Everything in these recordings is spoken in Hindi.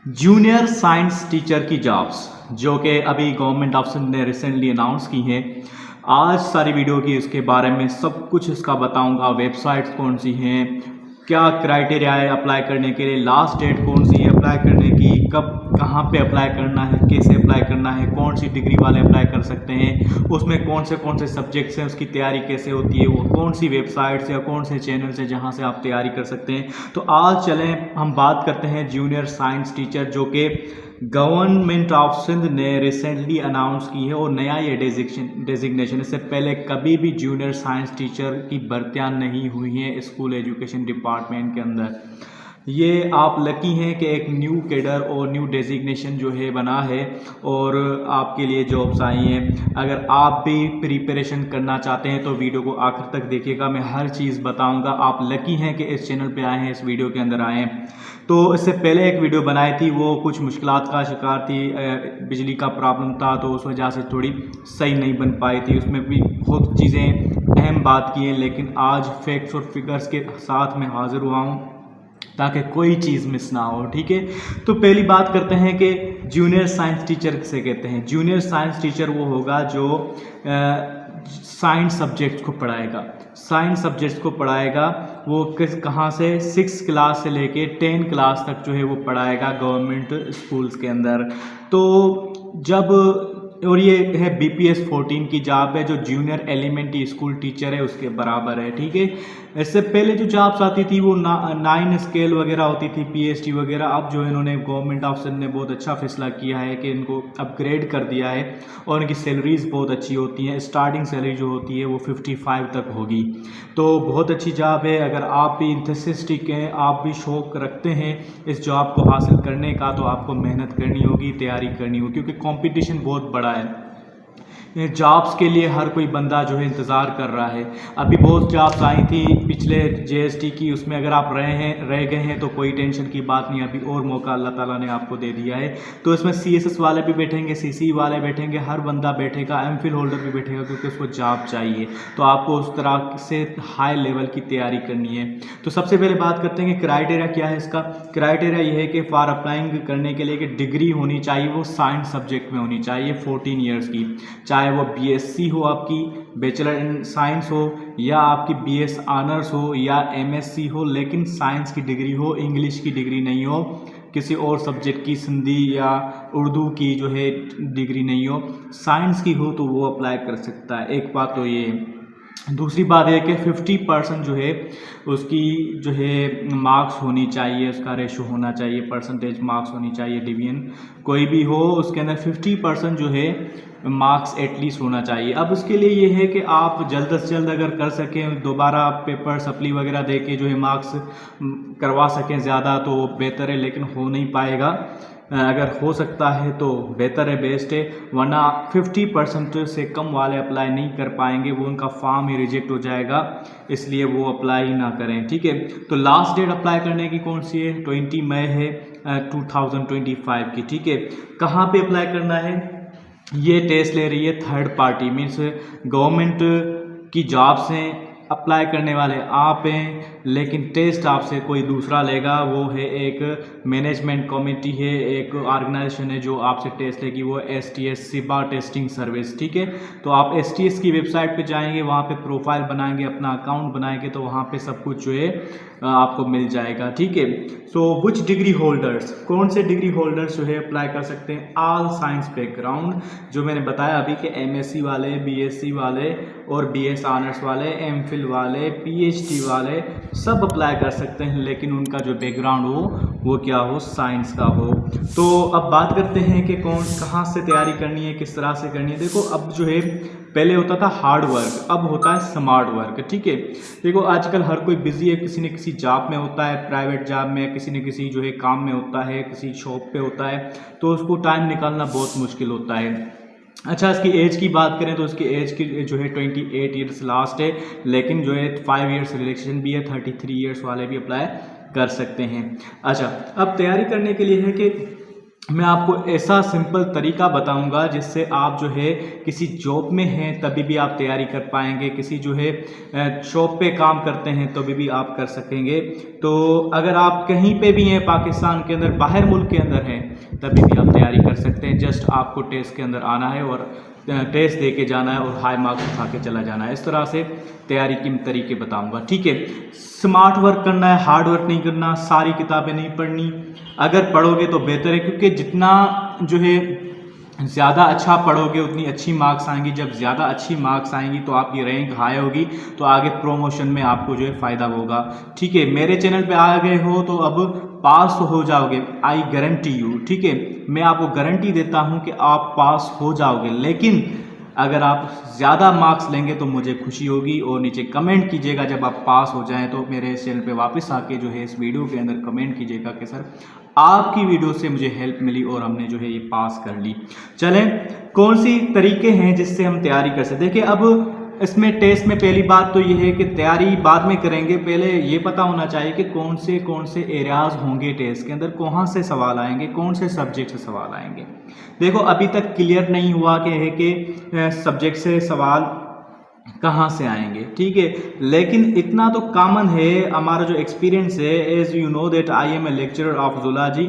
जूनियर साइंस टीचर की जॉब्स जो कि अभी गवर्नमेंट ऑफ सिंध ने रिसेंटली अनाउंस की हैं। आज सारी वीडियो की उसके बारे में सब कुछ इसका बताऊंगा। वेबसाइट्स कौन सी हैं, क्या क्राइटेरिया है अप्लाई करने के लिए, लास्ट डेट कौन सी है अप्लाई करने की, कब कहाँ पे अप्लाई करना है, कैसे अप्लाई करना है, कौन सी डिग्री वाले अप्लाई कर सकते हैं, उसमें कौन से सब्जेक्ट्स हैं, उसकी तैयारी कैसे होती है, वो कौन सी वेबसाइट्स या कौन से चैनल्स हैं जहाँ से आप तैयारी कर सकते हैं। तो आज चलें हम बात करते हैं जूनियर साइंस टीचर जो कि गवर्नमेंट ऑफ सिंध ने रिसेंटली अनाउंस की है और नया ये डेजिग्नेशन। इससे पहले कभी भी जूनियर साइंस टीचर की भर्तियां नहीं हुई हैं स्कूल एजुकेशन डिपार्टमेंट के अंदर। ये आप लकी हैं कि एक न्यू कैडर और न्यू डेजिग्नेशन जो है बना है और आपके लिए जॉब्स आई हैं। अगर आप भी प्रिपरेशन करना चाहते हैं तो वीडियो को आखिर तक देखिएगा, मैं हर चीज़ बताऊंगा। आप लकी हैं कि इस चैनल पे आए हैं, इस वीडियो के अंदर आए हैं। तो इससे पहले एक वीडियो बनाई थी, वो कुछ मुश्किलात का शिकार थी, बिजली का प्रॉब्लम था तो उस वजह से थोड़ी सही नहीं बन पाई थी। उसमें भी बहुत चीज़ें अहम बात की हैं, लेकिन आज फैक्ट्स और फिगर्स के साथ मैं हाजिर हुआ हूँ ताकि कोई चीज़ मिस ना हो। ठीक है, तो पहली बात करते हैं कि जूनियर साइंस टीचर किसे कहते हैं। जूनियर साइंस टीचर वो होगा जो साइंस सब्जेक्ट्स को पढ़ाएगा। साइंस सब्जेक्ट्स को पढ़ाएगा वो कहाँ से 6 क्लास से लेके 10 क्लास तक जो है वो पढ़ाएगा गवर्नमेंट स्कूल्स के अंदर। तो जब और ये है BPS 14 की जॉब है जो जूनियर एलिमेंट्री स्कूल टीचर है उसके बराबर है। ठीक है, इससे पहले जो जॉब्स आती थी वो 9 स्केल वगैरह होती थी, PhD वगैरह। अब जो इन्होंने गवर्नमेंट ऑफ सिंध ने बहुत अच्छा फैसला किया है कि इनको अपग्रेड कर दिया है और इनकी सैलरीज बहुत अच्छी होती हैं। स्टार्टिंग सैलरी जो होती है वो 55 तक होगी। तो बहुत अच्छी जॉब है। अगर आप भी इंथुसिस्टिक हैं, आप भी शौक रखते हैं इस जॉब को हासिल करने का, तो आपको मेहनत करनी होगी, तैयारी करनी होगी, क्योंकि कंपटीशन बहुत बड़ा है। जॉब्स के लिए हर कोई बंदा जो है इंतज़ार कर रहा है। अभी बहुत जॉब्स आई थी पिछले JST की, उसमें अगर आप रह गए हैं तो कोई टेंशन की बात नहीं, अभी और मौका अल्लाह ताला ने आपको दे दिया है। तो इसमें CSS वाले भी बैठेंगे, CC वाले बैठेंगे, हर बंदा बैठेगा, MPhil होल्डर भी बैठेगा, क्योंकि उसको जॉब चाहिए। तो आपको उस तरह से हाई लेवल की तैयारी करनी है। तो सबसे पहले बात करते हैं कि क्राइटेरिया क्या है इसका। क्राइटेरिया ये है कि फॉर अप्लाइंग करने के लिए कि डिग्री होनी चाहिए, वो साइंस सब्जेक्ट में होनी चाहिए 14 ईयर्स की, चाहे वो BSc हो, आपकी बैचलर इन साइंस हो, या आपकी BS ऑनर्स हो, या MSc हो, लेकिन साइंस की डिग्री हो, इंग्लिश की डिग्री नहीं हो, किसी और सब्जेक्ट की सिंधी या उर्दू की जो है डिग्री नहीं हो, साइंस की हो तो वो अप्लाई कर सकता है। एक बात तो ये है। दूसरी बात है कि 50% जो है उसकी जो है मार्क्स होनी चाहिए, उसका रेशो होना चाहिए, परसेंटेज मार्क्स होनी चाहिए, डिवीजन कोई भी हो उसके अंदर 50% जो है मार्क्स एटलीस्ट होना चाहिए। अब उसके लिए ये है कि आप जल्द से जल्द अगर कर सकें, दोबारा पेपर सप्ली वगैरह दे के जो है मार्क्स करवा सकें ज़्यादा तो बेहतर है, लेकिन हो नहीं पाएगा। अगर हो सकता है तो बेहतर है, बेस्ट है, वरना 50% से कम वाले अप्लाई नहीं कर पाएंगे, वो उनका फॉर्म ही रिजेक्ट हो जाएगा, इसलिए वो अप्लाई ना करें। ठीक है, तो लास्ट डेट अप्लाई करने की कौन सी है? 20 मई है 2025 की। ठीक है, कहाँ पे अप्लाई करना है? ये टेस्ट ले रही है थर्ड पार्टी, मीन्स गवर्नमेंट की जॉब्स हैं, अप्लाई करने वाले आप हैं, लेकिन टेस्ट आपसे कोई दूसरा लेगा। वो है एक मैनेजमेंट कमेटी है, एक ऑर्गेनाइजेशन है जो आपसे टेस्ट लेगी, वो STS सिबा टेस्टिंग सर्विस। ठीक है, तो आप STS की वेबसाइट पे जाएंगे, वहाँ पे प्रोफाइल बनाएंगे, अपना अकाउंट बनाएंगे, तो वहाँ पे सब कुछ जो है आपको मिल जाएगा। ठीक है, सो विच डिग्री होल्डर्स, कौन से डिग्री होल्डर्स जो है अप्लाई कर सकते हैं? ऑल साइंस बैकग्राउंड, जो मैंने बताया अभी कि MSc वाले, BSc वाले और BS ऑनर्स वाले, MPhil वाले, PhD वाले सब अप्लाई कर सकते हैं, लेकिन उनका जो बैकग्राउंड हो वो क्या हो? साइंस का हो। तो अब बात करते हैं कि कहाँ से तैयारी करनी है, किस तरह से करनी है। देखो, अब जो है पहले होता था हार्ड वर्क, अब होता है स्मार्ट वर्क। ठीक है, देखो आजकल हर कोई बिजी है, किसी न किसी जॉब में होता है, प्राइवेट जॉब में, किसी न किसी जो है काम में होता है, किसी शॉप पे होता है, तो उसको टाइम निकालना बहुत मुश्किल होता है। अच्छा, इसकी एज की बात करें तो इसकी एज की जो है 28 ईयर्स लास्ट है, लेकिन जो है 5 ईयर्स रिलेक्शन भी है, 33 ईयर्स वाले भी अप्लाई कर सकते हैं। अच्छा, अब तैयारी करने के लिए है कि मैं आपको ऐसा सिंपल तरीका बताऊंगा जिससे आप जो है किसी जॉब में हैं तभी भी आप तैयारी कर पाएंगे, किसी जो है शॉप पे काम करते हैं तभी भी आप कर सकेंगे। तो अगर आप कहीं पे भी हैं पाकिस्तान के अंदर, बाहर मुल्क के अंदर हैं, तभी भी आप तैयारी कर सकते हैं। जस्ट आपको टेस्ट के अंदर आना है और टेस्ट दे के जाना है और हाई मार्क्स उठा के चला जाना है। इस तरह से तैयारी के तरीके बताऊंगा, ठीक है। स्मार्ट वर्क करना है, हार्ड वर्क नहीं करना, सारी किताबें नहीं पढ़नी। अगर पढ़ोगे तो बेहतर है, क्योंकि जितना जो है ज़्यादा अच्छा पढ़ोगे उतनी अच्छी मार्क्स आएंगी। जब ज़्यादा अच्छी मार्क्स आएंगी तो आपकी रैंक हाई होगी, तो आगे प्रमोशन में आपको जो है फ़ायदा होगा, ठीक है। मेरे चैनल पे आ गए हो तो अब पास तो हो जाओगे, आई गारंटी यू, ठीक है। मैं आपको गारंटी देता हूँ कि आप पास हो जाओगे, लेकिन अगर आप ज़्यादा मार्क्स लेंगे तो मुझे खुशी होगी। और नीचे कमेंट कीजिएगा जब आप पास हो जाएं, तो मेरे चैनल पे वापस आके जो है इस वीडियो के अंदर कमेंट कीजिएगा कि सर आपकी वीडियो से मुझे हेल्प मिली और हमने जो है ये पास कर ली। चलें, कौन सी तरीके हैं जिससे हम तैयारी कर सकते। देखिए, अब इसमें टेस्ट में पहली बात तो ये है कि तैयारी बाद में करेंगे, पहले ये पता होना चाहिए कि कौन से एरियाज होंगे टेस्ट के अंदर, कहाँ से सवाल आएंगे, कौन से सब्जेक्ट से सवाल आएंगे। देखो, अभी तक क्लियर नहीं हुआ कि सब्जेक्ट से सवाल कहाँ से आएंगे, ठीक है। लेकिन इतना तो कॉमन है, हमारा जो एक्सपीरियंस है, as you know that I am a lecturer of zoology,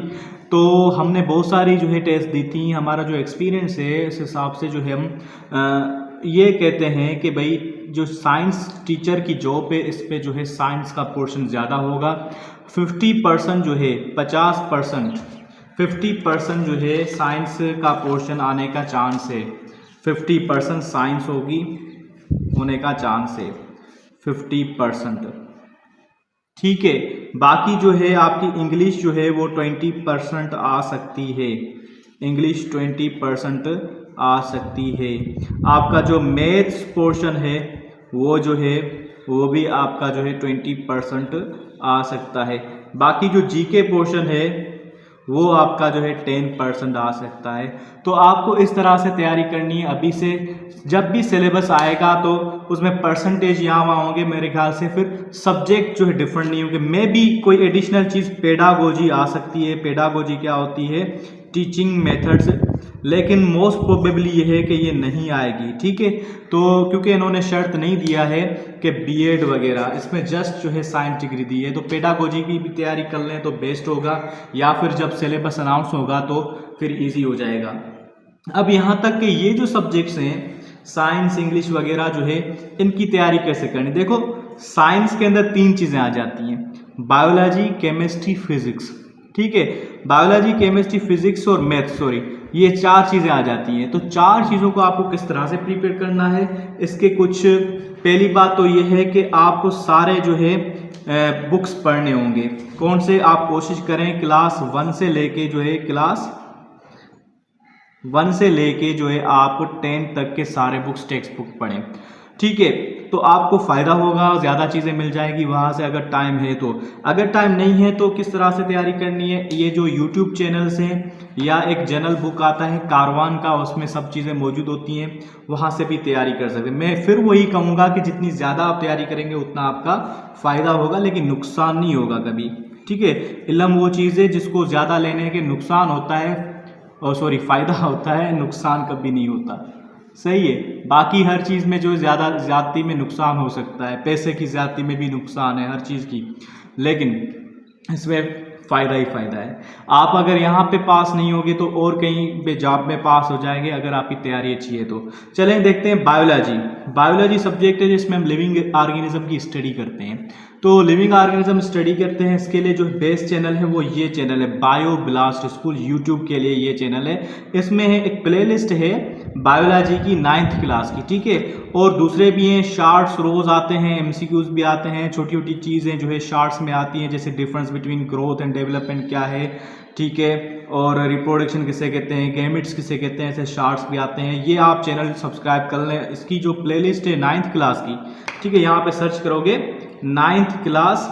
तो हमने बहुत सारी जो है टेस्ट दी थी। हमारा जो एक्सपीरियंस है इस हिसाब से जो है हम ये कहते हैं कि भाई जो साइंस टीचर की जॉब है इस पे जो है साइंस का पोर्शन ज़्यादा होगा। 50% जो है 50% जो है साइंस का पोर्शन आने का चांस है। 50% साइंस होगी होने का चांस है, 50%, ठीक है। बाकी जो है आपकी इंग्लिश जो है वो 20% आ सकती है, इंग्लिश 20% आ सकती है। आपका जो मैथ्स पोर्शन है वो जो है वो भी आपका जो है 20% आ सकता है। बाकी जो जीके पोर्शन है वो आपका जो है 10% आ सकता है। तो आपको इस तरह से तैयारी करनी है अभी से। जब भी सिलेबस आएगा तो उसमें परसेंटेज यहाँ वहाँ होंगे, मेरे ख्याल से फिर सब्जेक्ट जो है डिफरेंट नहीं होंगे। मे भी कोई एडिशनल चीज़ पेडागोजी आ सकती है। पेडागोजी क्या होती है? टीचिंग मेथड्स, लेकिन मोस्ट प्रोबेबली ये है कि ये नहीं आएगी, ठीक है। तो क्योंकि इन्होंने शर्त नहीं दिया है कि बीएड वगैरह, इसमें जस्ट जो है साइंस डिग्री दी है। तो पेडागोजी की भी तैयारी कर लें तो बेस्ट होगा, या फिर जब सिलेबस अनाउंस होगा तो फिर इजी हो जाएगा। अब यहाँ तक कि ये जो सब्जेक्ट्स हैं साइंस, इंग्लिश वगैरह जो है, इनकी तैयारी कैसे करनी। देखो, साइंस के अंदर 3 चीज़ें आ जाती हैं, बायोलॉजी, केमिस्ट्री, फिजिक्स, ठीक है। बायोलॉजी, केमिस्ट्री, फिजिक्स और मैथ्स, सॉरी, ये 4 चीज़ें आ जाती हैं। तो 4 चीज़ों को आपको किस तरह से प्रिपेयर करना है, इसके कुछ पहली बात तो ये है कि आपको सारे जो है बुक्स पढ़ने होंगे। कौन से? आप कोशिश करें क्लास 1 से लेके जो है आप 10 तक के सारे बुक्स, टेक्स्ट बुक पढ़ें, ठीक है। तो आपको फ़ायदा होगा, ज़्यादा चीज़ें मिल जाएगी वहाँ से, अगर टाइम है तो। अगर टाइम नहीं है तो किस तरह से तैयारी करनी है, ये जो यूट्यूब चैनल्स हैं या एक जनरल बुक आता है कारवान का, उसमें सब चीज़ें मौजूद होती हैं, वहाँ से भी तैयारी कर सकते हैं। मैं फिर वही कहूँगा कि जितनी ज़्यादा आप तैयारी करेंगे उतना आपका फ़ायदा होगा, लेकिन नुकसान नहीं होगा कभी, ठीक है। इल्म वो चीज़ है जिसको ज़्यादा लेने के नुकसान होता है, और सॉरी फ़ायदा होता है, नुकसान कभी नहीं होता, सही है। बाकी हर चीज़ में जो ज़्यादती में नुकसान हो सकता है, पैसे की ज़्यादती में भी नुकसान है हर चीज़ की, लेकिन इसमें फ़ायदा ही फ़ायदा है। आप अगर यहाँ पे पास नहीं होगे तो और कहीं पे जॉब में पास हो जाएंगे, अगर आपकी तैयारी अच्छी है तो। चलें देखते हैं बायोलॉजी। बायोलॉजी सब्जेक्ट है जिसमें हम लिविंग ऑर्गेनिज्म की स्टडी करते हैं। तो लिविंग ऑर्गेनिज्म स्टडी करते हैं, इसके लिए जो बेस्ट चैनल है वो ये चैनल है, बायो ब्लास्ट स्कूल, यूट्यूब के लिए ये चैनल है। इसमें है एक प्लेलिस्ट है बायोलॉजी की 9th क्लास की, ठीक है। और दूसरे भी हैं, शार्ट्स रोज़ आते हैं, एमसीक्यूज भी आते हैं, छोटी छोटी चीज़ें जो है शार्ट्स में आती हैं, जैसे difference between growth and development क्या है, ठीक है, और रिप्रोडक्शन किसे कहते हैं, गैमेट्स किसे कहते हैं, ऐसे शार्ट्स भी आते हैं। ये आप चैनल सब्सक्राइब कर लें। इसकी जो प्लेलिस्ट है 9th क्लास की, ठीक है, यहाँ पे सर्च करोगे 9th class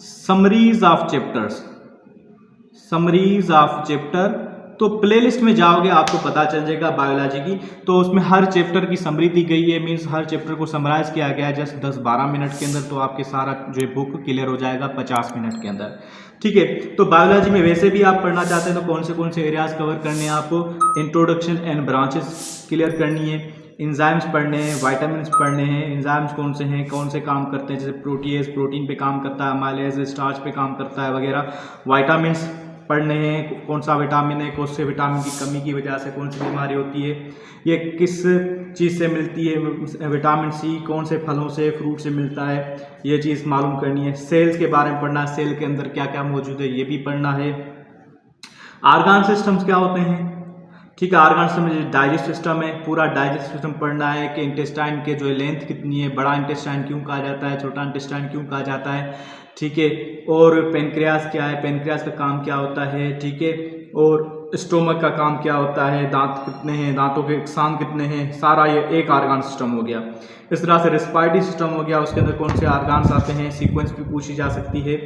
summaries of chapter तो प्लेलिस्ट में जाओगे आपको पता चल जाएगा बायोलॉजी की, तो उसमें हर चैप्टर की समरी दी गई है, मीन्स हर चैप्टर को समराइज किया गया है जस्ट 10-12 मिनट के अंदर, तो आपके सारा जो है बुक क्लियर हो जाएगा 50 मिनट के अंदर। ठीक है, तो बायोलॉजी में वैसे भी आप पढ़ना चाहते हैं तो कौन से एरियाज कवर करने हैं आपको, इंट्रोडक्शन एंड ब्रांचेस क्लियर करनी है, इंजाइम्स पढ़ने हैं, वाइटामिन पढ़ने हैं, इंजाइम्स कौन से हैं, कौन से काम करते हैं, जैसे प्रोटीएज प्रोटीन पे काम करता है, अमाइलेज स्टार्च पे काम करता है वगैरह, वाइटामिन पढ़ने हैं, कौन सा विटामिन है, कौन से विटामिन की कमी की वजह से कौन सी बीमारी होती है, ये किस चीज़ से मिलती है, विटामिन सी कौन से फलों से फ्रूट से मिलता है, ये चीज़ मालूम करनी है, सेल्स के बारे में पढ़ना है, सेल के अंदर क्या क्या मौजूद है ये भी पढ़ना है, आर्गन सिस्टम्स क्या होते हैं, ठीक है, आर्गन सिस्टम में डाइजेस्ट सिस्टम है, पूरा डाइजेस्ट सिस्टम पढ़ना है कि इंटेस्टाइन के जो है लेंथ कितनी है, बड़ा इंटेस्टाइन क्यों कहा जाता है, छोटा इंटेस्टाइन क्यों कहा जाता है, ठीक है, और पेनक्रियास क्या है, पेनक्रियास का काम क्या होता है, ठीक है, और स्टोमक का काम क्या होता है, दांत कितने हैं, दांतों के इकसाम कितने हैं, सारा ये एक आर्गन सिस्टम हो गया। इस तरह से रेस्पिरेटरी सिस्टम हो गया, उसके अंदर कौन से आर्गन्स आते हैं, सीक्वेंस भी पूछी जा सकती है।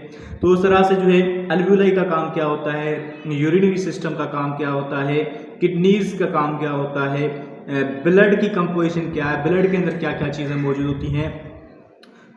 तो उस तरह से जो है एल्वुलाई का काम क्या होता है, यूरिनरी सिस्टम का काम क्या होता है, किडनीज का काम क्या होता है, ब्लड की कंपोजिशन क्या है, ब्लड के अंदर क्या क्या चीज़ें मौजूद होती हैं,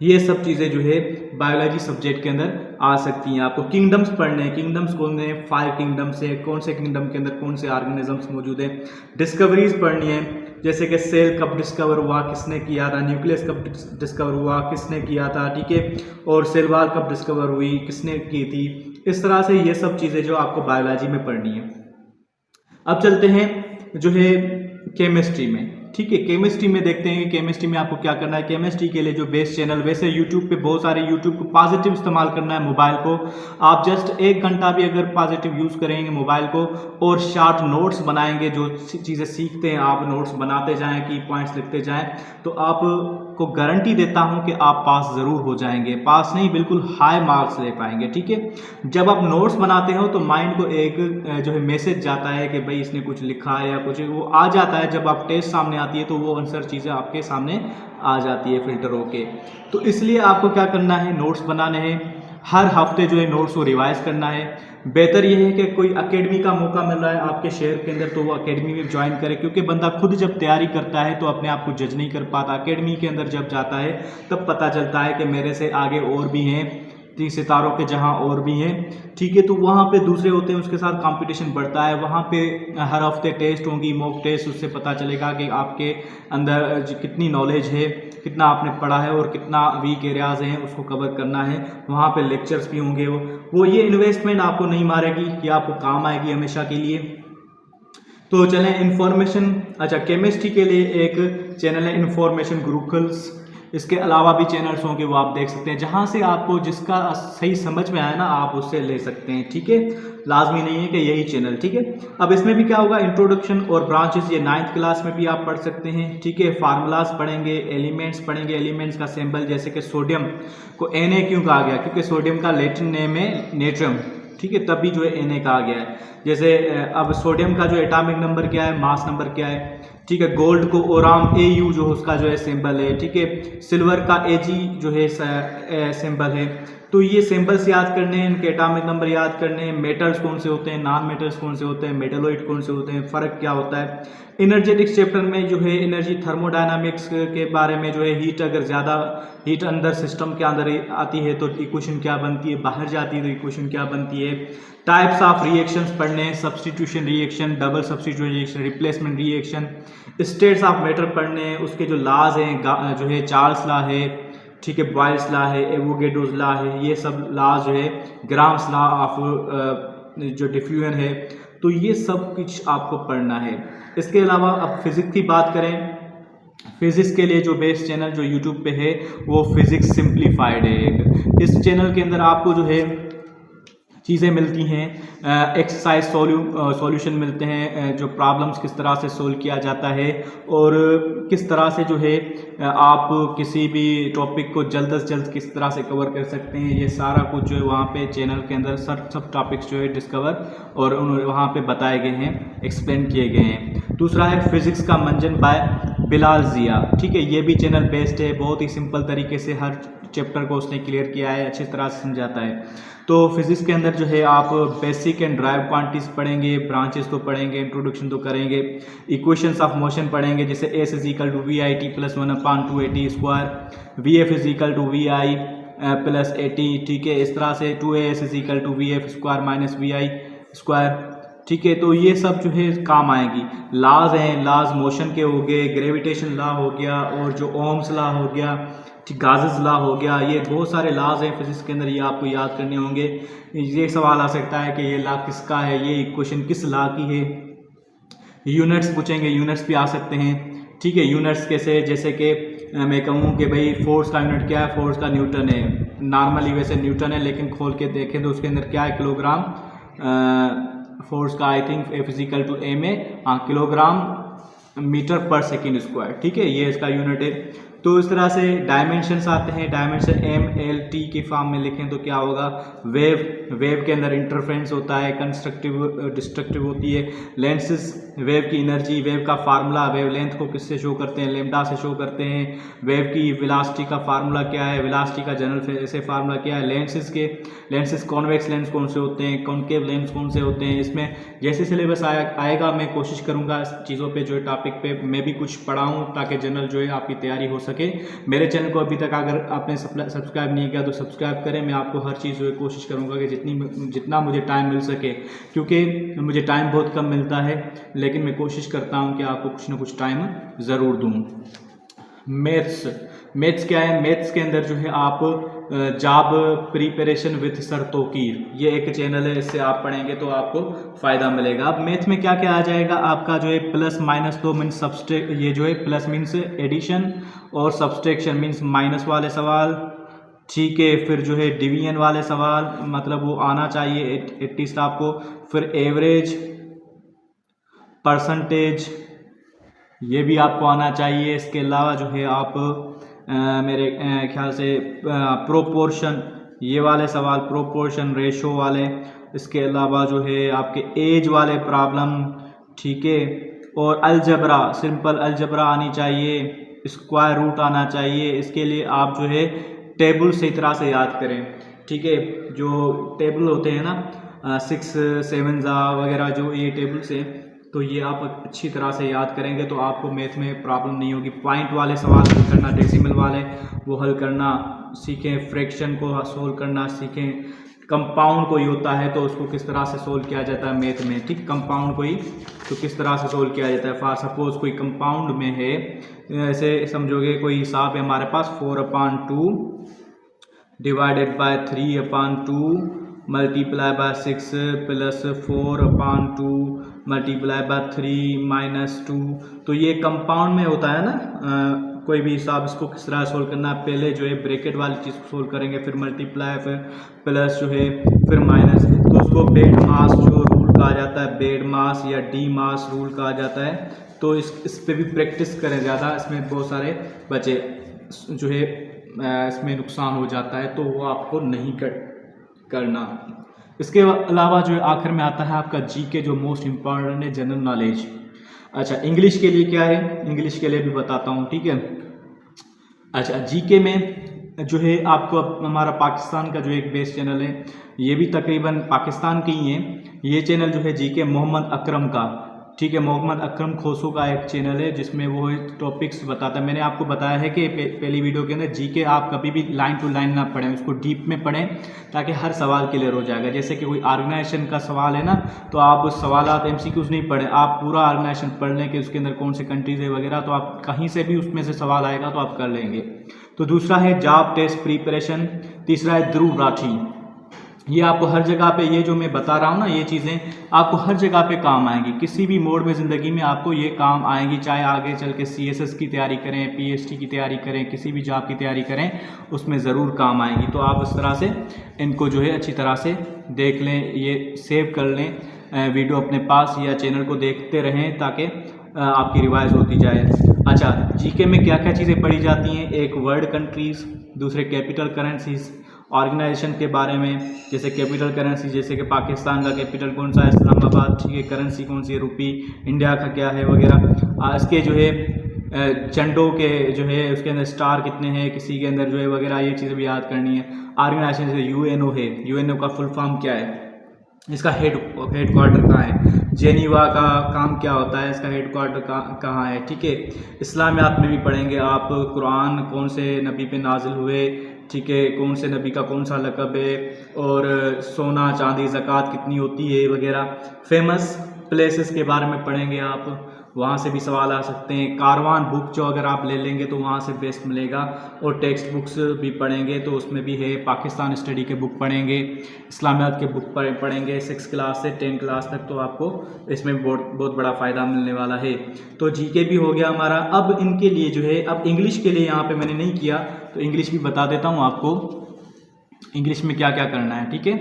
ये सब चीज़ें जो है बायोलॉजी सब्जेक्ट के अंदर आ सकती हैं। आपको किंगडम्स पढ़ने हैं, किंगडम्स कौन है, 5 किंगडम्स है, कौन से किंगडम के अंदर कौन से ऑर्गेनिजम्स मौजूद हैं, डिस्कवरीज पढ़नी है, जैसे कि सेल कब डिस्कवर हुआ, किसने किया था, न्यूक्लियस कब डिस्कवर हुआ, किसने किया था, ठीक है, और सेल वॉल कब डिस्कवर हुई, किसने की थी, इस तरह से ये सब चीज़ें जो आपको बायोलॉजी में पढ़नी है। अब चलते हैं जो है केमिस्ट्री में, ठीक है, केमिस्ट्री में देखते हैं कि केमिस्ट्री में आपको क्या करना है। केमिस्ट्री के लिए जो बेस्ट चैनल, वैसे यूट्यूब पे बहुत सारे, यूट्यूब को पॉजिटिव इस्तेमाल करना है, मोबाइल को आप जस्ट 1 घंटा भी अगर पॉजिटिव यूज़ करेंगे मोबाइल को और शार्ट नोट्स बनाएंगे, जो चीज़ें सीखते हैं आप नोट्स बनाते जाएं, की पॉइंट्स लिखते जाएं, तो आपको गारंटी देता हूं कि आप पास ज़रूर हो जाएंगे, पास नहीं बिल्कुल हाई मार्क्स ले पाएंगे। ठीक है, जब आप नोट्स बनाते हो तो माइंड को एक जो है मैसेज जाता है कि भाई इसने कुछ लिखा है या कुछ, वो आ जाता है, जब आप टेस्ट सामने आती है तो वो आंसर चीज़ें आपके सामने आ जाती है फिल्टर होके। तो इसलिए आपको क्या करना है, नोट्स बनाने हैं, हर हफ्ते जो है नोट्स को रिवाइज करना है। बेहतर यह है कि कोई एकेडमी का मौका मिल रहा है आपके शहर के अंदर तो वो एकेडमी में ज्वाइन करे, क्योंकि बंदा खुद जब तैयारी करता है तो अपने आप को जज नहीं कर पाता, एकेडमी के अंदर जब जाता है तब पता चलता है कि मेरे से आगे और भी हैं, 3 सितारों के जहां और भी हैं। ठीक है, तो वहाँ पे दूसरे होते हैं, उसके साथ कंपटीशन बढ़ता है, वहाँ पे हर हफ्ते टेस्ट होंगी, मॉक टेस्ट, उससे पता चलेगा कि आपके अंदर कितनी नॉलेज है, कितना आपने पढ़ा है और कितना वीक एरियाज हैं उसको कवर करना है। वहाँ पे लेक्चर्स भी होंगे, वो ये इन्वेस्टमेंट आपको नहीं मारेगी, ये आपको काम आएगी हमेशा के लिए। तो चलें इन्फॉर्मेशन, अच्छा केमिस्ट्री के लिए एक चैनल है इन्फॉर्मेशन गुरुकुल्स, इसके अलावा भी चैनल्स होंगे वो आप देख सकते हैं, जहां से आपको जिसका सही समझ में आए ना आप उससे ले सकते हैं। ठीक है, लाजमी नहीं है कि यही चैनल। ठीक है, अब इसमें भी क्या होगा, इंट्रोडक्शन और ब्रांचेस, ये 9th क्लास में भी आप पढ़ सकते हैं। ठीक है, फार्मूलाज पढ़ेंगे, एलिमेंट्स पढ़ेंगे, एलिमेंट्स का सिंबल, जैसे कि सोडियम को Na क्यों कहा गया, क्योंकि सोडियम का लैटिन नेम है नेट्रियम। ठीक है, तभी जो है Na कहा गया है। जैसे अब सोडियम का जो एटॉमिक नंबर क्या है, मास नंबर क्या है। ठीक है, गोल्ड को ओराम Au जो उसका जो है सिंबल है। ठीक है, सिल्वर का Ag जो है सिंबल है। तो ये सिंबल्स याद करने हैं, इनके एटॉमिक नंबर याद करने हैं, मेटल्स कौन से होते हैं, नॉन मेटल्स कौन से होते हैं, मेटलोइड कौन से होते हैं, फ़र्क क्या होता है। एनर्जेटिक्स चैप्टर में जो है एनर्जी थर्मोडायनामिक्स के बारे में जो है, हीट अगर ज़्यादा हीट अंदर सिस्टम के अंदर आती है तो इक्वेशन क्या बनती है, बाहर जाती है तो इक्वेशन क्या बनती है। टाइप्स ऑफ रिएक्शंस पढ़ने हैं, substitution reaction, double substitution reaction, replacement reaction, states of matter पढ़ने हैं, उसके जो लॉज हैं जो है चार्ल्स लॉ है, ठीक है, बॉयल्स लॉ है, एवोगेड्रोस लॉ है, ये सब लॉ जो है, ग्राम्स लॉ ऑफ जो डिफ्यूजन है, तो ये सब कुछ आपको पढ़ना है। इसके अलावा अब फिजिक्स की बात करें, फिजिक्स के लिए जो बेस्ट चैनल जो यूट्यूब पे है वो फिजिक्स सिंप्लीफाइड है। इस चैनल के अंदर आपको जो है चीज़ें मिलती हैं, एक्सरसाइज सॉल्यूशन मिलते हैं, जो प्रॉब्लम्स किस तरह से सोल्व किया जाता है और किस तरह से जो है आप किसी भी टॉपिक को जल्द से जल्द किस तरह से कवर कर सकते हैं, ये सारा कुछ जो है वहाँ पे चैनल के अंदर सब टॉपिक्स जो है डिस्कवर और वहाँ पे बताए गए हैं, एक्सप्लेन किए गए हैं। दूसरा है फिजिक्स का मंजन बाय बिलाल ज़िया, ठीक है। ये भी चैनल बेस्ट है, बहुत ही सिंपल तरीके से हर चैप्टर को उसने क्लियर किया है, अच्छी तरह से समझाता है। तो फिजिक्स के अंदर जो है आप बेसिक एंड ड्राइव क्वांटिटीज पढ़ेंगे, ब्रांचेस तो पढ़ेंगे, इंट्रोडक्शन तो करेंगे, इक्वेशंस ऑफ मोशन पढ़ेंगे, जैसे s is equal to v i t plus 1/2 square, v f is equal to v i plus a t, ठीक है। इस तरह से 2as is equal to v f square minus v i square, ठीक है। तो ये सब जो है काम आएगी। लाज हैं, लाज मोशन के हो गए, ग्रेविटेशन लॉ हो गया, और जो ओम्स लॉ हो गया, ठीक, गाजेस लॉ हो गया, ये बहुत सारे लॉज हैं फिजिक्स के अंदर, ये आपको याद करने होंगे। ये सवाल आ सकता है कि ये लॉ किसका है, ये इक्वेशन किस लॉ की है। यूनिट्स पूछेंगे, यूनिट्स भी आ सकते हैं, ठीक है। यूनिट्स कैसे, जैसे कि मैं कहूँ कि भाई फोर्स का यूनिट क्या है, फोर्स का न्यूटन है, नॉर्मली वैसे न्यूटन है, लेकिन खोल के देखें तो उसके अंदर क्या है, किलोग्राम फोर्स का, I think F equal to A में, हाँ, kilogram metre per second square, ठीक है, ये इसका यूनिट है। तो इस तरह से डायमेंशंस आते हैं, डायमेंशन एम एल टी के फॉर्म में लिखें तो क्या होगा, वेव के अंदर इंटरफ्रेंस होता है, कंस्ट्रक्टिव डिस्ट्रक्टिव होती है, लेंसेज, वेव की एनर्जी, वेव का फार्मूला, वेव लेंथ को किससे शो करते हैं, लेमडा से शो करते हैं। वेव की वेलोसिटी का फार्मूला क्या है, वेलोसिटी का जनरल से फार्मूला क्या है। लेंसेज कॉन्वेक्स लेंस कौन से होते हैं, कॉनकेव लेंस कौन से होते हैं। इसमें जैसे सिलेबस आएगा मैं कोशिश करूंगा इस चीज़ों पे, जो टॉपिक पे मैं भी कुछ पढ़ाऊँ, ताकि जनरल जो है आपकी तैयारी हो सके। मेरे चैनल को अभी तक अगर आपने सब्सक्राइब नहीं किया तो सब्सक्राइब करें। मैं आपको हर चीज़ जो है कोशिश करूंगा कि जितना मुझे टाइम मिल सके, क्योंकि मुझे टाइम बहुत कम मिलता है, लेकिन मैं कोशिश करता हूं कि आपको कुछ ना कुछ टाइम ज़रूर दूं। मैथ्स क्या है, मैथ्स के अंदर जो है आप job preparation with sir Toqeer, ये एक चैनल है, इससे आप पढ़ेंगे तो आपको फ़ायदा मिलेगा। अब मैथ में क्या क्या आ जाएगा आपका, जो है प्लस माइनस, तो मीन्स सब्सट्रैक्ट, ये जो है प्लस मीन्स एडिशन और सब्सट्रैक्शन मीन्स माइनस वाले सवाल, ठीक है। फिर जो है डिवीजन वाले सवाल, मतलब वो आना चाहिए एटलीस्ट आपको। फिर एवरेज, परसेंटेज, ये भी आपको आना चाहिए। इसके अलावा जो है आप मेरे ख्याल से प्रोपोर्शन, ये वाले सवाल, प्रोपोर्शन, रेशो वाले। इसके अलावा जो है आपके एज वाले प्रॉब्लम, ठीक है। और अलजबरा, सिंपल अलजबरा आनी चाहिए, स्क्वायर रूट आना चाहिए। इसके लिए आप जो है टेबल सही तरह से याद करें, ठीक है। जो टेबल होते हैं ना 6, 7 वगैरह, जो ये टेबल्स हैं, तो ये आप अच्छी तरह से याद करेंगे तो आपको मैथ में प्रॉब्लम नहीं होगी। पॉइंट वाले सवाल हल करना, डेसिमल वाले वो हल करना सीखें, फ्रैक्शन को सोल्व करना सीखें, कंपाउंड कोई होता है तो उसको किस तरह से सोल्व किया जाता है मैथ में, ठीक। कंपाउंड कोई तो किस तरह से सोल्व किया जाता है। फॉर सपोज कोई कंपाउंड में है, ऐसे समझोगे कोई हिसाब है हमारे पास, 4/2 divided by 3/2 multiply by 6 plus 4/2 multiply by 3 minus 2। तो ये कंपाउंड में होता है ना कोई भी हिसाब, इसको किस तरह सोल्व करना है। पहले जो है ब्रैकेट वाली चीज़ को सोल्व करेंगे, फिर मल्टीप्लाई, फिर प्लस जो है, फिर माइनस। तो उसको बेड मास जो रूल कहा जाता है, बेड मास या डी मास रूल कहा जाता है। तो इस पे भी प्रैक्टिस करें ज़्यादा, इसमें बहुत सारे बच्चे जो है इसमें नुकसान हो जाता है, तो वो आपको नहीं करना। इसके अलावा जो है आखिर में आता है आपका जीके, जो मोस्ट इम्पॉर्टेंट है, जनरल नॉलेज। अच्छा, इंग्लिश के लिए क्या है, इंग्लिश के लिए भी बताता हूँ, ठीक है। अच्छा, जीके में जो है आपको हमारा पाकिस्तान का जो एक बेस चैनल है, ये भी तकरीबन पाकिस्तान के ही है। ये चैनल जो है जीके मोहम्मद अकरम का, ठीक है, मोहम्मद अकरम खोसो का एक चैनल है, जिसमें वो टॉपिक्स बताता है। मैंने आपको बताया है कि पहली वीडियो के अंदर जीके आप कभी भी लाइन टू लाइन ना पढ़ें, उसको डीप में पढ़ें, ताकि हर सवाल क्लियर हो जाएगा। जैसे कि कोई ऑर्गेनाइजेशन का सवाल है ना, तो आप सवालात एमसीक्यूज नहीं पढ़ें, आप पूरा ऑर्गेनाइजेशन पढ़ लें कि उसके अंदर कौन से कंट्रीज है वगैरह, तो आप कहीं से भी उसमें से सवाल आएगा तो आप कर लेंगे। तो दूसरा है जॉब टेस्ट प्रिपरेशन, तीसरा है ध्रुव राठी। ये आपको हर जगह पे, ये जो मैं बता रहा हूँ ना, ये चीज़ें आपको हर जगह पे काम आएंगी, किसी भी मोड में ज़िंदगी में आपको ये काम आएंगी। चाहे आगे चल के CSS की तैयारी करें, PhD की तैयारी करें, किसी भी जॉब की तैयारी करें, उसमें ज़रूर काम आएंगी। तो आप इस तरह से इनको जो है अच्छी तरह से देख लें, ये सेव कर लें वीडियो अपने पास, या चैनल को देखते रहें ताकि आपकी रिवाइज होती जाए। अच्छा, जीके में क्या क्या चीज़ें पढ़ी जाती हैं, एक वर्ल्ड कंट्रीज़, दूसरे कैपिटल करेंसीज, ऑर्गेनाइजेशन के बारे में, जैसे कैपिटल करेंसी, जैसे कि पाकिस्तान का कैपिटल कौन सा है, इस्लामाबाद, ठीक है। करेंसी कौन सी है, रुपी, इंडिया का क्या है वगैरह। इसके जो है झंडों के जो है उसके अंदर स्टार कितने हैं किसी के अंदर जो है वगैरह, ये चीज़ें भी याद करनी है। ऑर्गेनाइजेशन जैसे यूएनओ है, यूएनओ का फुल फॉर्म क्या है, इसका हेड क्वार्टर कहाँ है, जेनीवा का काम क्या होता है, इसका हेड क्वार्टर कहाँ है, ठीक है। इस्लामियात में भी पढ़ेंगे आप, कुरान कौन से नबी पे नाजिल हुए, ठीक है, कौन से नबी का कौन सा लक़ब है, और सोना चांदी ज़कात कितनी होती है वगैरह। फेमस प्लेसेस के बारे में पढ़ेंगे आप, वहाँ से भी सवाल आ सकते हैं। कारवान बुक जो अगर आप ले लेंगे तो वहाँ से बेस्ट मिलेगा। और टेक्स्ट बुक्स भी पढ़ेंगे तो उसमें भी है, पाकिस्तान स्टडी के बुक पढ़ेंगे, इस्लामियात के बुक पढ़ेंगे 6 क्लास से 10 क्लास तक, तो आपको इसमें बहुत बड़ा फ़ायदा मिलने वाला है। तो जीके भी हो गया हमारा। अब इनके लिए जो है, अब इंग्लिश के लिए यहाँ पे मैंने नहीं किया तो इंग्लिश भी बता देता हूँ आपको, इंग्लिश में क्या क्या करना है, ठीक है।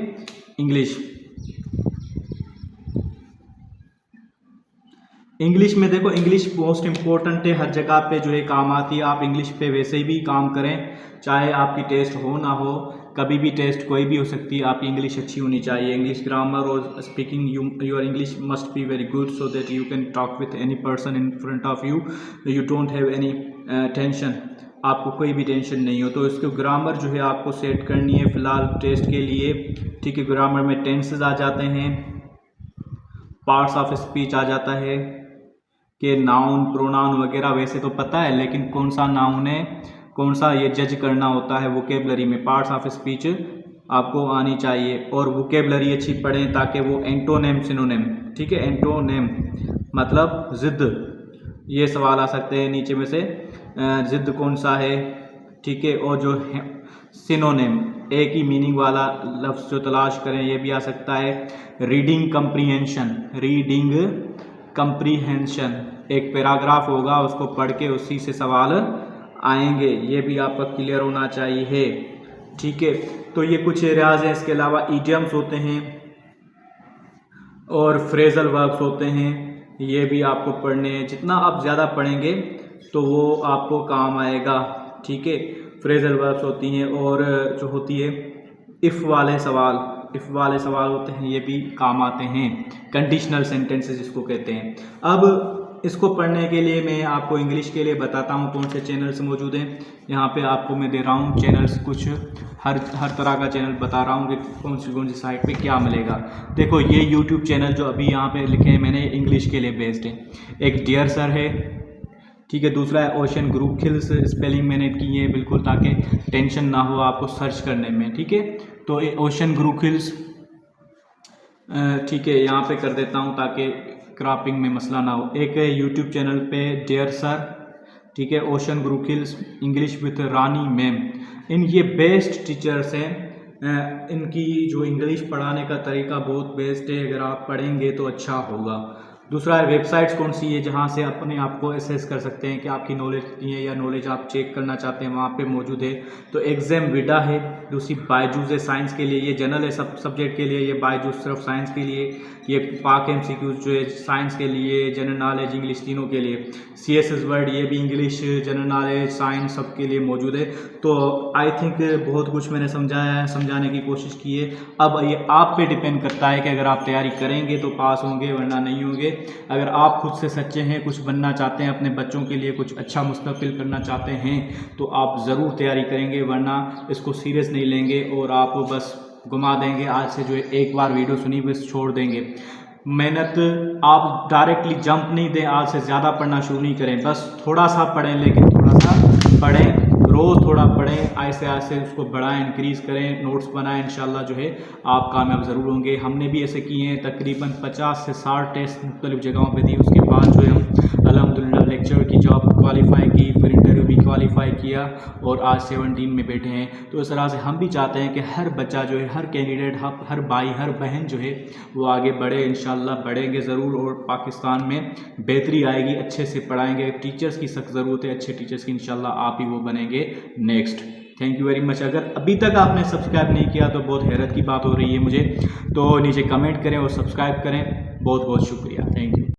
इंग्लिश में देखो, इंग्लिश मोस्ट इम्पोर्टेंट है, हर जगह पे जो है काम आती है। आप इंग्लिश पे वैसे ही भी काम करें, चाहे आपकी टेस्ट हो ना हो, कभी भी टेस्ट कोई भी हो सकती है, आपकी इंग्लिश अच्छी होनी चाहिए। इंग्लिश ग्रामर और speaking, your English must be very good so that you can talk with any person in front of you, you don't have any tension, आपको कोई भी टेंशन नहीं हो। तो इसको ग्रामर जो है आपको सेट करनी है फ़िलहाल टेस्ट के लिए, ठीक है। ग्रामर में टेंसेस आ जाते हैं, पार्ट्स ऑफ स्पीच आ जाता है कि नाउन प्रोनाउन वगैरह वैसे तो पता है, लेकिन कौन सा नाउन है कौन सा ये जज करना होता है वोकेबलरी में। पार्ट्स ऑफ स्पीच आपको आनी चाहिए और वोकेबलरी अच्छी पढ़ें ताकि वो एंटोनेम सिनोनेम, ठीक है। एंटोनेम मतलब ज़िद, ये सवाल आ सकते हैं नीचे में से, ज़िद कौन सा है, ठीक है। और जो सिनोनेम, एक ही मीनिंग वाला लफ्ज़ जो तलाश करें, ये भी आ सकता है। रीडिंग कम्प्रीहेंशन, रीडिंग कम्प्रीहेंशन, एक पैराग्राफ होगा उसको पढ़ के उसी से सवाल आएंगे, ये भी आपका क्लियर होना चाहिए, ठीक है। तो ये कुछ एरियाज हैं। इसके अलावा ईडियम्स होते हैं और फ्रेजल वर्ब्स होते हैं, ये भी आपको पढ़ने हैं। जितना आप ज़्यादा पढ़ेंगे तो वो आपको काम आएगा, ठीक है। फ्रेजल वर्ब्स होती हैं और जो होती है इफ़ वाले सवाल होते हैं, ये भी काम आते हैं। कंडीशनल सेंटेंसेस जिसको कहते हैं। अब इसको पढ़ने के लिए मैं आपको इंग्लिश के लिए बताता हूँ कौन से चैनल्स मौजूद हैं। यहाँ पे आपको मैं दे रहा हूँ चैनल्स, कुछ हर तरह का चैनल बता रहा हूँ कि कौन सी साइट पे क्या मिलेगा। देखो, ये यूट्यूब चैनल जो अभी यहाँ पे लिखे हैं मैंने, इंग्लिश के लिए बेस्ड है। एक डियर सर है, ठीक है। दूसरा है ओशन गुरुखिल्स, स्पेलिंग मैंने की है बिल्कुल ताकि टेंशन ना हो आपको सर्च करने में, ठीक है। तो ओशन गुरुखिल्स, ठीक है, यहाँ पे कर देता हूँ ताकि क्रॉपिंग में मसला ना हो। एक यूट्यूब चैनल पे डियर सर, ठीक है। ओशन गुरुखिल्स इंग्लिश विथ रानी मैम, इन ये बेस्ट टीचर्स हैं। इनकी जो इंग्लिश पढ़ाने का तरीका बहुत बेस्ट है, अगर आप पढ़ेंगे तो अच्छा होगा। दूसरा है वेबसाइट्स कौन सी है जहाँ से अपने आप को असेस कर सकते हैं कि आपकी नॉलेज कितनी है या नॉलेज आप चेक करना चाहते हैं, वहाँ पे मौजूद है। तो एग्जाम विडा है, दूसरी बायजूस है साइंस के लिए, ये जनरल है सब सब्जेक्ट के लिए, ये बायजूस सिर्फ साइंस के लिए। ये पाक MCQ जो है साइंस के लिए, जनरल नॉलेज इंग्लिश तीनों के लिए। CSS वर्ड, ये भी इंग्लिश जनरल नॉलेज साइंस सब के लिए मौजूद है। तो आई थिंक बहुत कुछ मैंने समझाया है, समझाने की कोशिश की है। अब ये आप पे डिपेंड करता है कि अगर आप तैयारी करेंगे तो पास होंगे वरना नहीं होंगे। अगर आप खुद से सच्चे हैं, कुछ बनना चाहते हैं, अपने बच्चों के लिए कुछ अच्छा मुस्तकबिल करना चाहते हैं तो आप ज़रूर तैयारी करेंगे, वरना इसको सीरियस नहीं लेंगे और आप बस घुमा देंगे। आज से जो है एक बार वीडियो सुनी बस छोड़ देंगे। मेहनत आप डायरेक्टली जंप नहीं दें, आज से ज़्यादा पढ़ना शुरू नहीं करें, बस थोड़ा सा पढ़ें, लेकिन थोड़ा सा पढ़ें, रोज़ थोड़ा पढ़ें, ऐसे ऐसे उसको बढ़ाएं, इंक्रीज़ करें, नोट्स बनाएं। इंशाल्लाह जो है आप कामयाब ज़रूर होंगे। हमने भी ऐसे किए हैं, तकरीबन 50 से 60 टेस्ट मुख्तलिफ़ जगहों पे दिए, उसके बाद जो है हम अल्हम्दुलिल्लाह लेक्चर की जॉब क्वालिफाई की, फिर इंटरव्यू भी क्वालिफाई किया और आज 17 में बैठे हैं। तो इस तरह से हम भी चाहते हैं कि हर बच्चा जो है, हर कैंडिडेट, हर भाई, हर बहन जो है वो आगे बढ़े। इंशाल्लाह बढ़ेंगे ज़रूर और पाकिस्तान में बेहतरी आएगी, अच्छे से पढ़ाएंगे। टीचर्स की सख्त ज़रूरत है, अच्छे टीचर्स की, इंशाल्लाह आप ही वो बनेंगे next. Thank you very much. अगर अभी तक आपने सब्सक्राइब नहीं किया तो बहुत हैरत की बात हो रही है मुझे, तो नीचे कमेंट करें और सब्सक्राइब करें। बहुत बहुत शुक्रिया, थैंक यू।